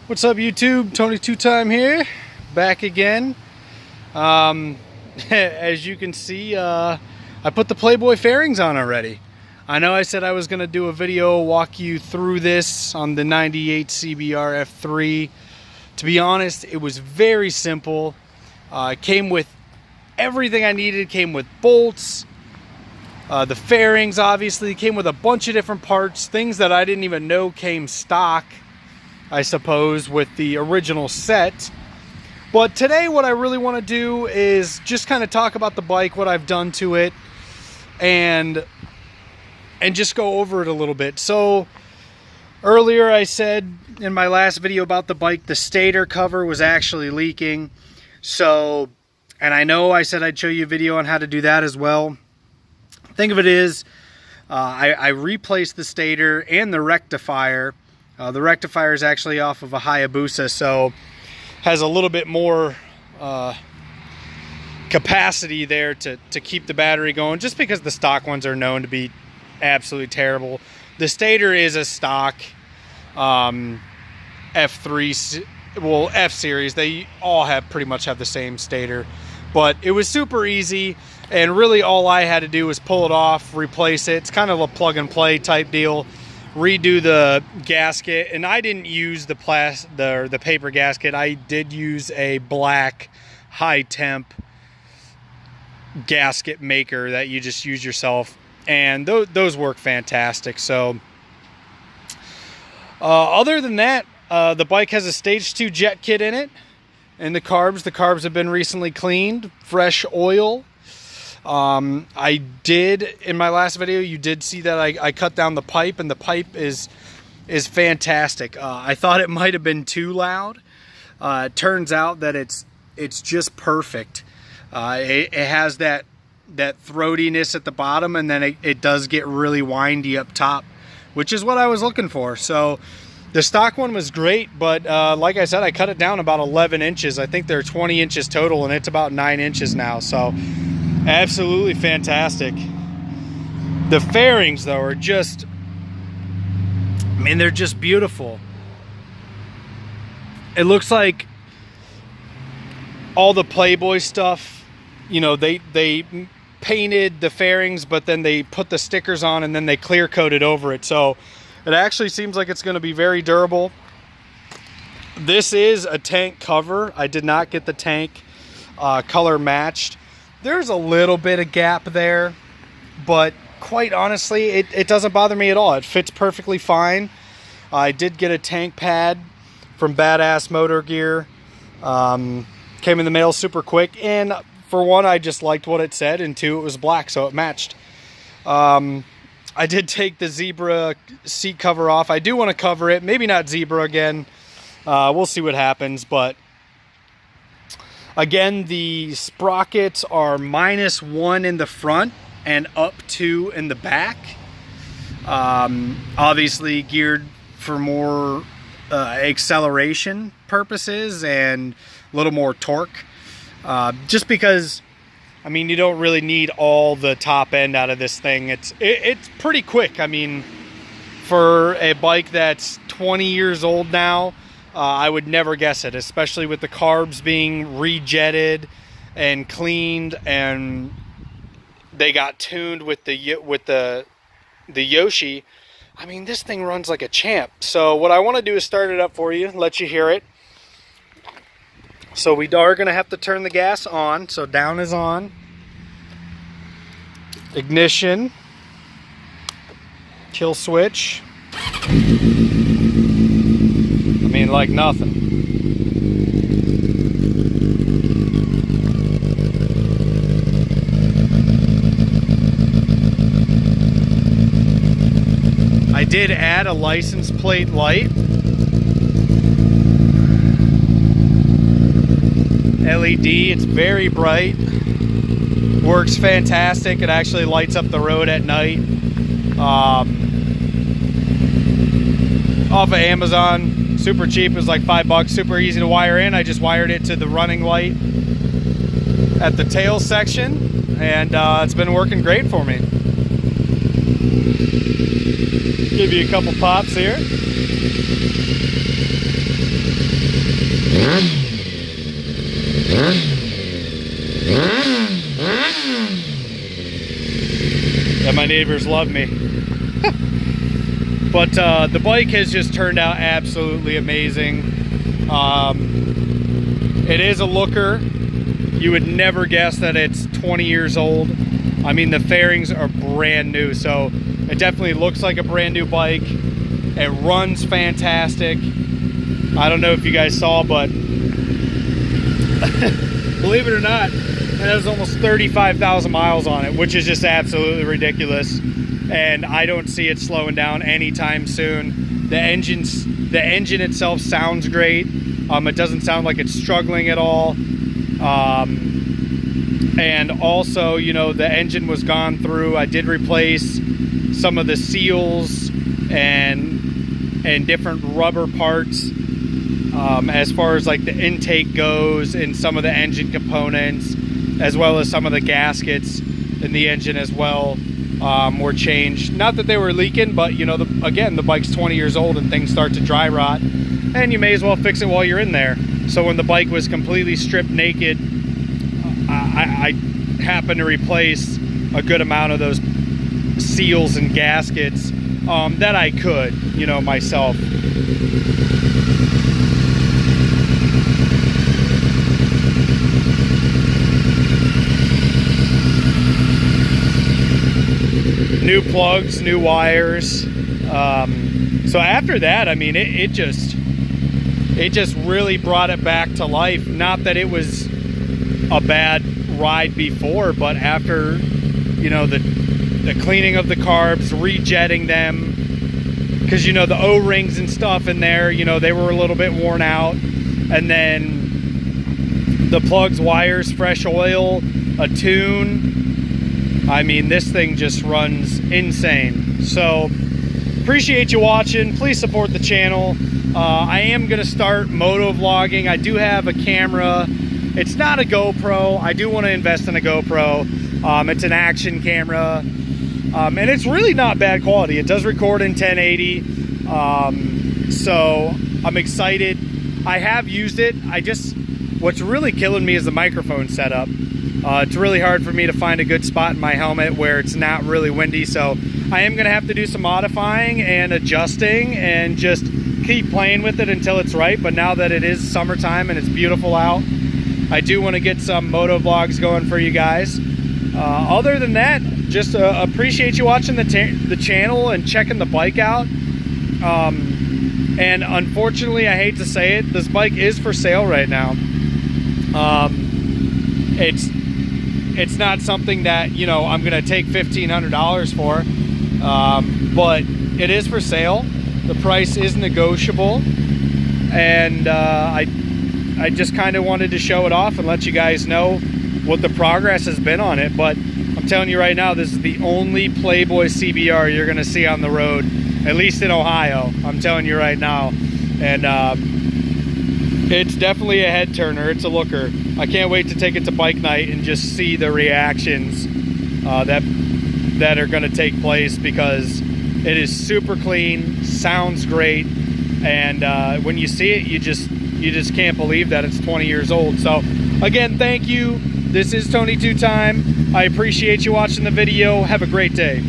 What's up, YouTube? Tony Two Time here, back again. As you can see, I put the Playboy fairings on already. I know I said I was going to do a video, walk you through this on the 98 CBR F3. To be honest, it was very simple. It came with everything I needed. It came with bolts, the fairings obviously, it came with a bunch of different parts, things that I didn't even know came stock, I suppose, with the original set. But today what I really want to do is just kind of talk about the bike, what I've done to it, and just go over it a little bit. So earlier I said in my last video about the bike, the stator cover was actually leaking. So, and I know I said I'd show you a video on how to do that as well. Think of it as I replaced the stator and the rectifier. The rectifier is actually off of a Hayabusa, so has a little bit more capacity there to keep the battery going, just because the stock ones are known to be absolutely terrible. The stator is a stock F3, well, F series. They all pretty much have the same stator, but it was super easy, and really all I had to do was pull it off, replace it. It's kind of a plug and play type deal. Redo the gasket, and I didn't use the paper gasket. I did use a black high temp gasket maker that you just use yourself, and those work fantastic. So other than that, the bike has a stage 2 jet kit in it, and the carbs have been recently cleaned, fresh oil. I did, in my last video, you did see that I cut down the pipe, and the pipe is fantastic. I thought it might have been too loud. It turns out that it's just perfect. It has that throatiness at the bottom, and then it does get really windy up top, which is what I was looking for. So the stock one was great, but like I said, I cut it down about 11 inches. I think they're 20 inches total, and it's about 9 inches now. So absolutely fantastic. The fairings, though, are just, I mean, they're just beautiful. It looks like all the Playboy stuff, you know, they painted the fairings, but then they put the stickers on, and then they clear coated over it. So it actually seems like it's going to be very durable. This is a tank cover. I did not get the tank color matched. There's a little bit of gap there, but quite honestly, it doesn't bother me at all. It fits perfectly fine. I did get a tank pad from Badass Motor Gear. Came in the mail super quick, and for one, I just liked what it said, and two, it was black, so it matched. I did take the zebra seat cover off. I do want to cover it, maybe not zebra again. We'll see what happens, but again, the sprockets are -1 in the front and up 2 in the back. Obviously geared for more acceleration purposes and a little more torque. Just because, I mean, you don't really need all the top end out of this thing. It's pretty quick. I mean, for a bike that's 20 years old now, I would never guess it, especially with the carbs being rejetted and cleaned, and they got tuned with the Yoshi. I mean, this thing runs like a champ. So what I want to do is start it up for you, let you hear it. So we are going to have to turn the gas on. So down is on. Ignition. Kill switch. I mean, like nothing. I did add a license plate light. LED, it's very bright. Works fantastic. It actually lights up the road at night. Off of Amazon, super cheap. It was like $5, super easy to wire in. I just wired it to the running light at the tail section, and it's been working great for me. Give you a couple pops here. neighbors love me. But the bike has just turned out absolutely amazing. It is a looker. You would never guess that it's 20 years old. I mean, the fairings are brand new, so it definitely looks like a brand new bike. It runs fantastic. I don't know if you guys saw, but believe it or not, it has almost 35,000 miles on it, which is just absolutely ridiculous. And I don't see it slowing down anytime soon. The engine itself sounds great. It doesn't sound like it's struggling at all. And also, you know, the engine was gone through. I did replace some of the seals and different rubber parts as far as like the intake goes, and some of the engine components, as well as some of the gaskets in the engine as well were changed. Not that they were leaking, but you know, again, the bike's 20 years old and things start to dry rot, and you may as well fix it while you're in there. So when the bike was completely stripped naked, I happened to replace a good amount of those seals and gaskets that I could, you know, myself. New plugs, new wires. So after that, I mean, it just really brought it back to life. Not that it was a bad ride before, but after, you know, the cleaning of the carbs, rejetting them, because, you know, the O-rings and stuff in there, you know, they were a little bit worn out, and then the plugs, wires, fresh oil, a tune. I mean, this thing just runs insane. So appreciate you watching. Please support the channel. I am going to start moto vlogging. I do have a camera. It's not a GoPro. I do want to invest in a GoPro. It's an action camera, and it's really not bad quality. It does record in 1080. So I'm excited. I have used it. What's really killing me is the microphone setup. It's really hard for me to find a good spot in my helmet where it's not really windy, so I am gonna have to do some modifying and adjusting and just keep playing with it until it's right. But now that it is summertime and it's beautiful out, I do want to get some moto vlogs going for you guys. Other than that, just appreciate you watching the channel and checking the bike out. And unfortunately, I hate to say it, this bike is for sale right now. It's not something that, you know, I'm gonna take $1,500 for, but it is for sale. The price is negotiable, and I just kind of wanted to show it off and let you guys know what the progress has been on it. But I'm telling you right now, this is the only Playboy CBR you're gonna see on the road, at least in Ohio. I'm telling you right now. And it's definitely a head turner. It's a looker. I can't wait to take it to bike night and just see the reactions that are going to take place, because it is super clean, sounds great, and when you see it, you just can't believe that it's 20 years old. So again, thank you. This is Tony Two Time. I appreciate you watching the video. Have a great day.